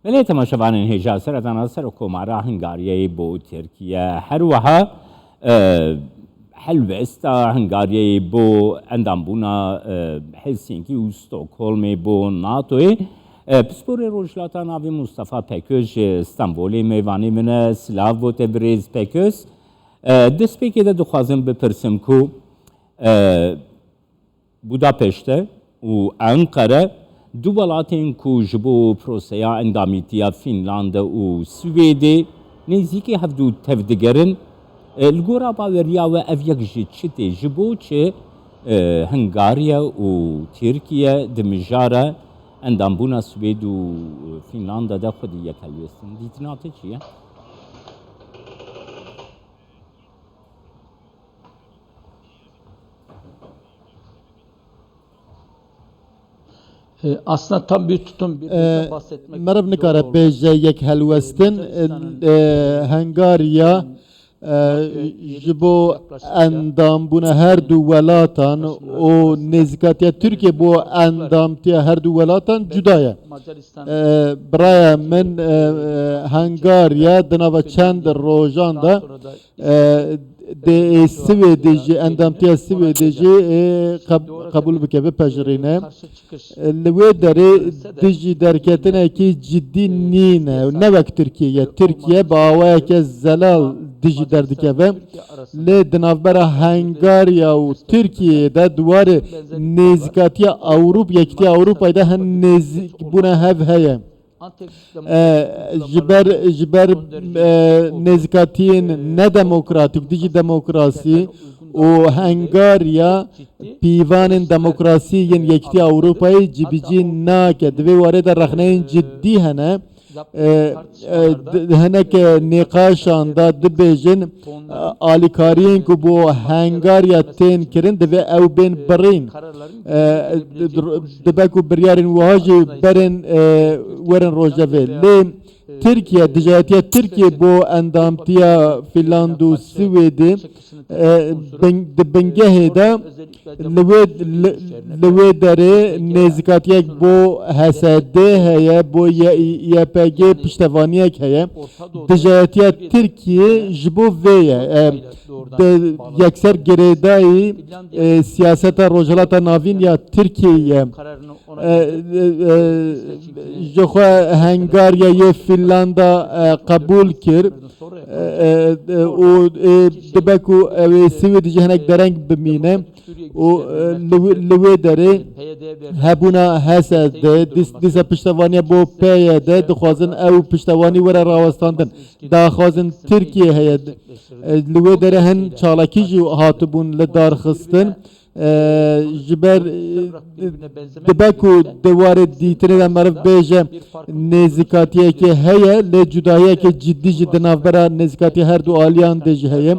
ولی تماشاوان هجا سرطان سر کومارا هنگاریای بو ترکیه هر وها حلو استا هنگاریای بو اندامبونا هلسینکی و استکهلم بو ناتوی پسپور روجلاتا ناوی مصطفی پکوش استانبولی میوانی من سلاو بو تبریز پکوس دست پیکی ده دخوازم بپرسم کو بوداپشته و انقره دو ولاتین کو جبو پروسیا اندامیتیا فینلاند و سویدی نزدیکی هفدو تفدگرن الگورا باوریا و افیک جتی جبو چه هنگاریا و ترکیه دمجاره اندامبونا سوید و فینلاندا ده خودی یکلوستن دیتناته چیه؟ Aslında tam bir tutum bir bahsetmek مرب نکاره بیجه یک هلوستن هنگاریا جبو اندام بونه هر دو ولاتان و نزدیکاتی ترکیه بو اندام تیا هر دو ولاتان جدایه برای من هنگاریا دنوا چند روزان دا de Swedici endamtiya Swedici kabul bike bipejrîne li wê derê dijî derketinekî ciddî nîne nevek Tirkiye Tirkiye bi awayeke zelal dijî derdikeve lê di navbera Hungarya û Tirkiyeyê de duwarê nêzîkatiya Yekîtiya Ewropayê de hin nêzik bûne hev heye jiber nezikatiyên nedemokratik dijî demokrasî û Hungarya pîvanên demokrasiyên Yekîtiya Ewropayê cibicî nake divê warê de rexneyên ciddî hene hinek nîqaşan da dibêjin alîkariyên ku bo Hungarya tên kirin divê ew bên birîn dibe ku biryarên wiha jî berên werin rojevê lê Tirkiye dijatiya Tirkiye bo endamtiya Finland û Swêdê di bingehê de li wê derê nêzîkatiyek bo HSD heye bo YPG piştevaniyek heye dijatiya Tirkiye ji bo vê ye yekser girêdayî siyaseta rojhilata navîn ya Tirkiyeyê ji xwe Hungaryayê Finlanda qebûl kir û dibe ku ew ê Swêdî jî hinek dereng bimîne û li wê derê hebûna HSD dîsa piştevaniya bo PYD dixwazin ew piştevanî were rawestandin daxwazin Tirkiye heye li wê derê hin çalakî jî hatibûn li darxistin ji ber dibe ku di warê dîtinê de meriv bêje nêzîkatiyekê heye lê cudayiyekê ciddî jî di navbera nêzîkatiya her du aliyan de jî heye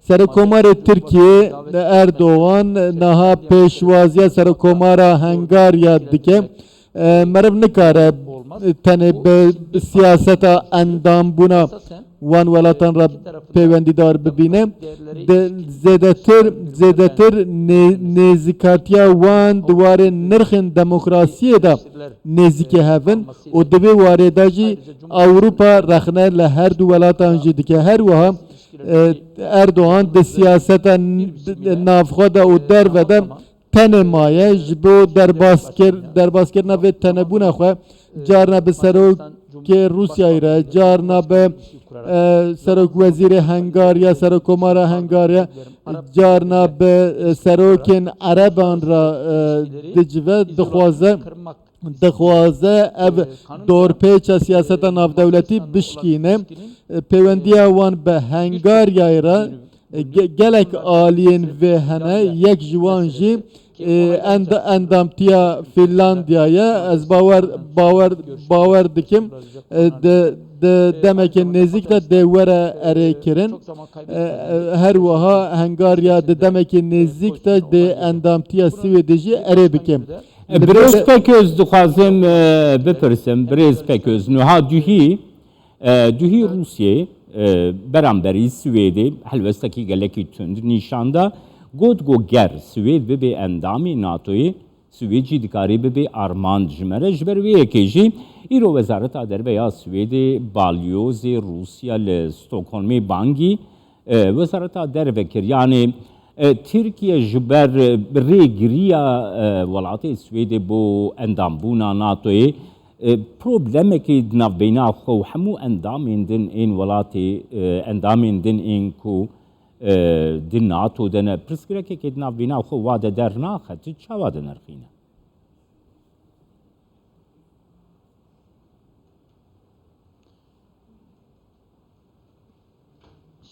Serokkomarê Tirkiye Erdoğan niha pêşwaziya Serokkomara Hungarya dike meriv nikare tenê bi siyaseta endambûna wan welatan re pêwendîdar bibîne zêdetir nêzîkatiya wan di warê nirxên demokrasiyê de nêzîkê hevin û di vê warê de jî Ewropa rexne li her du welatan jî dike her wiha Erdoğan di siyaseta navxwe de û derve de tenê maye ji bo derbaskerina vê tenebûna xwe carna bi serokê Rusyayê re carna bi Serokwezîrê Hungarya Serokkomara Hungarya carna bi serokên Ereban re dicive dixwaze ev dorpêça siyaseta navdewletî bişkîne pêwendiya wan bi Hungaryayê re gelek aliyên vê hene yek ji wan jî endamtiya Finlandiyayê ez bawer dikim demekê nêzik de dê were erê kirin her wiha Hungarya di demekê nêzik de dê endamtiya Swêdê jî erê bikim Birêz Peköz dixwazim bipirsim Birêz Peköz niha duhî Rusyayê beramberî Swêdê helwestekî gelekî tund nîşanda got ger Swêd bibe endamê NATOyê سویدی دکاری به آرمان جمره جبر وی کیجی ایرو وزارت دربیا سوید بالیوز روسیا لستوکهلم بانگی وزارت دربکر یعنی ترکیه جبر ریگریا ولایت سوید بو اندامبونا ناتوی پروبلم که نبینا خو همو اندامندن این ولاتی اندامندن این کو دن ناتو دن پرسکره که نبینا خو واده در ناخت چه واده نرخینه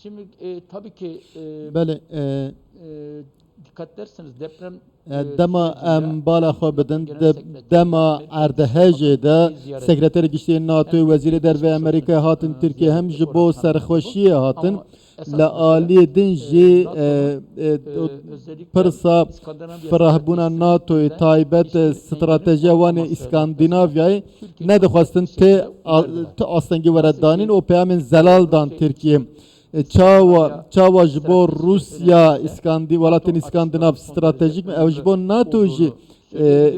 Şimdi tabii ki بله dikkat ederseniz deprem دما ام بالا خو بدن دما اردهجه ده سکرتر گشتی ناتو وزیر در و امریکا هاتن ترکیه هم جبو سرخوشی هاتن لآلی دن جی پرسا فرهبونا ناتو تایبت استراتژی وان اسکاندیناویای ندخواستن ته آستنگی وردانین و پیامن زلال دان ترکیه چاوا جبو روسیا ولاتن اسکاندیناو استراتژیک او جبو ناتو جی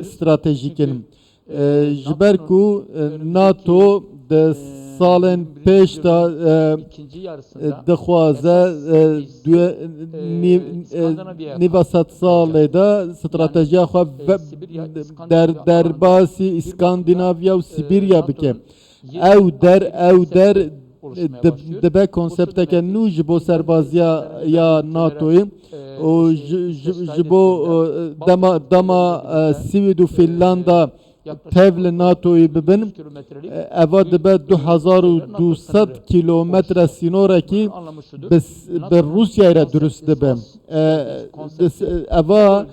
استراتژیکن جبر کو ناتو د سالن پیش دا دخوازه نیو ست سال دا استراتژی خو در باسی اسکاندیناویا و سیبریا بکه او در دبه کنسپت که نوج بو سربازیا یا ناتوی و جبو دما سوید و فنلاندا تول ناتوی ببن اوا دبه 2200 کیلومتر سینوره کی به روسیا را درست دبه اوا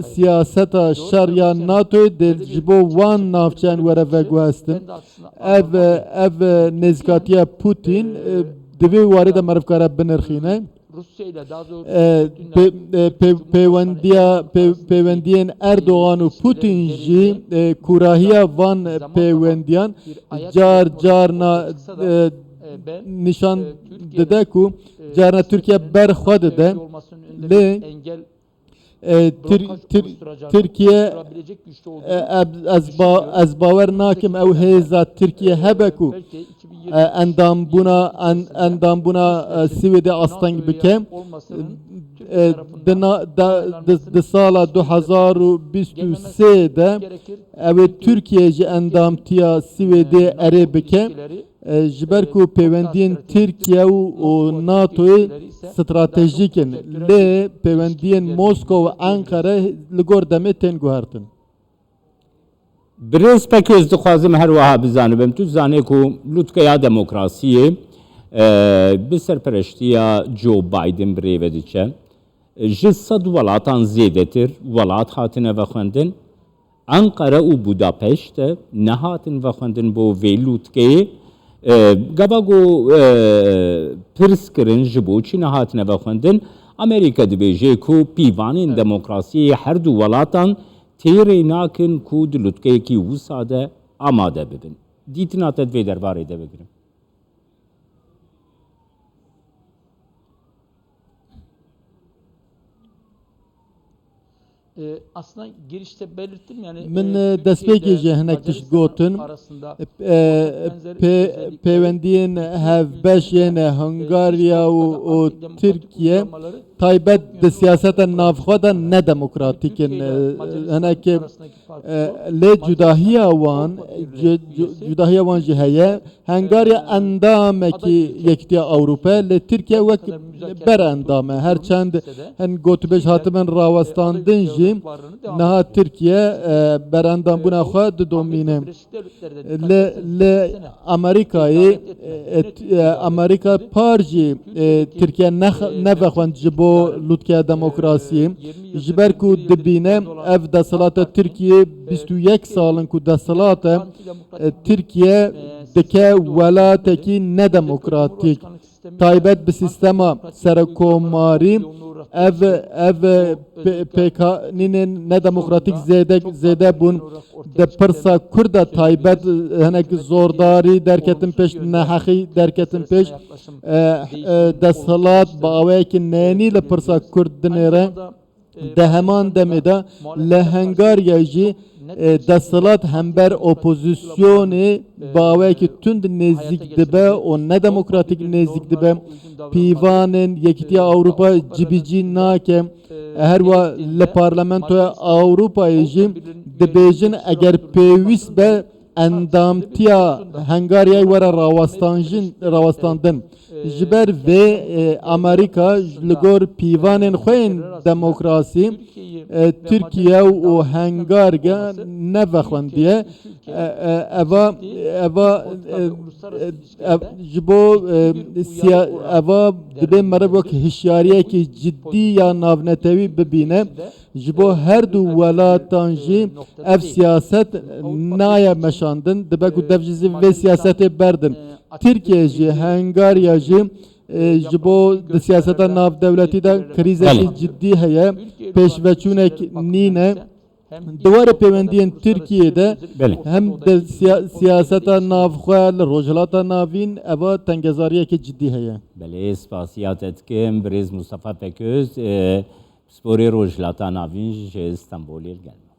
سیاست شریا ناتوی دل جبو وان نافچن وره وگو هستن اف نزکاتیا پوتین دوی وارد مرفکاره بنرخینه پیوندیان اردوغان و پوتین جی کوراهیا وان پیوندیان جار نشان داده کو جارنا ترکیه برخواد ده لی ترکیه از باور ناکم او هیزا ترکیه هبکو اندامبونا سوید آستنگ بکه د سال 2023 ده او ترکیه جی اندامتیا سوید اره بکه جبر کو پیوندین ترکیه و ناتوی استراتژیکن لی پیوندین مسکو و انقره لگور دمه تنگو هرتن برز پکیز دخوازم هر وها بزانبم تو زانه کو لوتکیا دموکراسیه بسر پرشتیا جو بایدن بریوه دیچه جسد ولاتان زیدتر ولات هاتنه وخوندن انقره و بوداپشت نهاتن وخوندن بو وی لوتکیه گباگو پرس کرن جبو چی نهاتنه وخوندن امریکا دبیجه کو پیوانین دموکراسیه هر دو ولاتان تیری ناکن کود لطکه کی وساده آماده ببین دیتنا تدوی درباره ده بگیرم aslında girişte belirttim yani من دستپیکی جهنک تشت گوتن پیوندین هفبشین هنگاریا و ترکیه تایبت د سیاست نافخواد نه دموکراتیکن هنک لی جداهیا وان جهیه هنگاریا اندامه کی یکتیا اوروپا لی ترکیه وک بر اندامه هرچند هن گوتبش هاتمن راوستاندن جی نه ترکیه بر اندام بنا خود دومینه ل امریکا پارجی ترکیه نبخوند جبو لوتکه دموکراسی جبر کو دبینه اف دستلات ترکیه 21 سالن کو دستلات ترکیه دکه ولاتکی ندموکراتیک تایبت به سیستم سرکوماری ev PKK'nın ne demokratik zede bun de pırsa Kurda taybet henek zordari derketin peş nehahi derketin peş de salat bağvekin neni le pırsa Kurd dinere دهمان دمدا لهنگاریا جی دستلات همبر اپوزیسیون باوی که تند نزدیک دبه و نه دموکراتیک نزدیک دبه پیوانن یکتی اروپا جبیجی ناکه هر و لپارلمنتو اروپا جی دبیجن اگر پیویس به اندامتیا هنگاریای ورا راوستاندن جبر و امریکا لگور پیوانن خوین دموکراسی ترکیه و هنگارگا نوخوندیه اوا جبو اوا دبی مربوک هشیاریه که جدی یا ناونتوی ببینه جبو هر دو ولاتانجی اف سیاست نایا مشاندن دبی کو دفجزی و سیاست بردن ترکیه جی هنگاریا جی جبو سیاست ناف دولتی دا کریزی جدی هیا پیشوچونک نینه دوار پیوندین ترکیه ده هم de siyaseta navxwe li rojhilata navîn eva tengezariyeke cidî heye. Belê spasiyat etkim Birêz Mustafa Peköz sporê rojhilata navîn ji Stenbolê gelme.